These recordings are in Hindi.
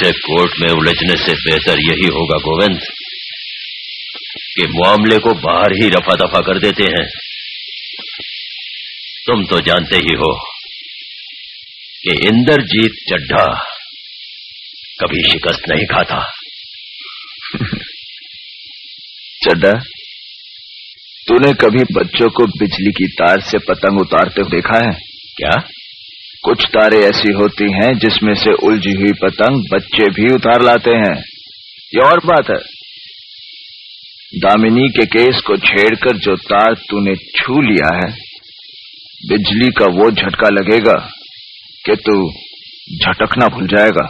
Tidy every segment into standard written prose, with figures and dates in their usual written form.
बड़े कोर्ट में उलझने से बेहतर यही होगा गोविंद कि मामले को बाहर ही रफा दफा कर देते हैं। तुम तो जानते ही हो कि इंद्रजीत चड्ढा कभी शिकस्त नहीं खाता। चड्ढा, तूने कभी बच्चों को बिजली की तार से पतंग उतारते हुए देखा है क्या? कुछ तारें ऐसी होती हैं जिसमें से उलझी हुई पतंग बच्चे भी उतार लाते हैं। ये और बात है, दामिनी के केस को छेड़कर जो तार तूने छू लिया है, बिजली का वो झटका लगेगा कि तू झटकना भूल जाएगा।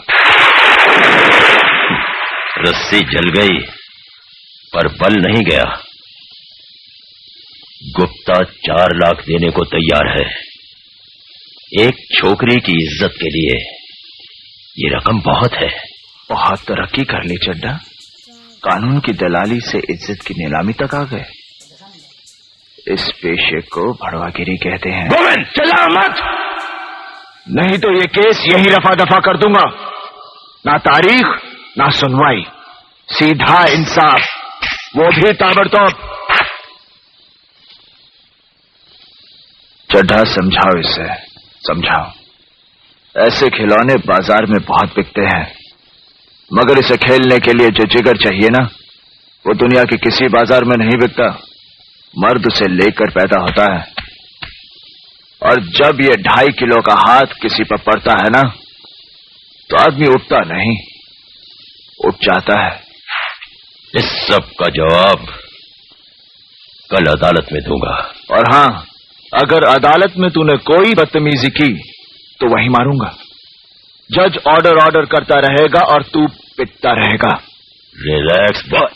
रस्सी जल गई पर बल नहीं गया। गुप्ता 4 लाख देने को तैयार है। एक छोकरी की इज्जत के लिए ये रकम बहुत है। बहुत तरक्की कर ली चड्ढा, कानून की दलाली से इज्जत की नीलामी तक आ गए। इस पेशे को भड़वागिरी कहते हैं। गोविंद, चिल्ला मत, नहीं तो ये केस यही रफा दफा कर दूंगा। ना तारीख ना सुनवाई, सीधा इंसाफ, वो भी ताबड़तोड़। चड्ढा, समझाओ इसे, समझाओ। ऐसे खिलौने बाजार में बहुत बिकते हैं, मगर इसे खेलने के लिए जो जिगर चाहिए ना, वो दुनिया के किसी बाजार में नहीं बिकता। मर्द उसे लेकर पैदा होता है, और जब ये 2.5 किलो का हाथ किसी पर पड़ता है ना, तो आदमी उठता नहीं, उठ जाता है। इस सब का जवाब कल अदालत में दूंगा। और हां, अगर अदालत में तूने कोई बदतमीजी की तो वहीं मारूंगा। जज ऑर्डर करता रहेगा और तू पिटता रहेगा। Relax boy.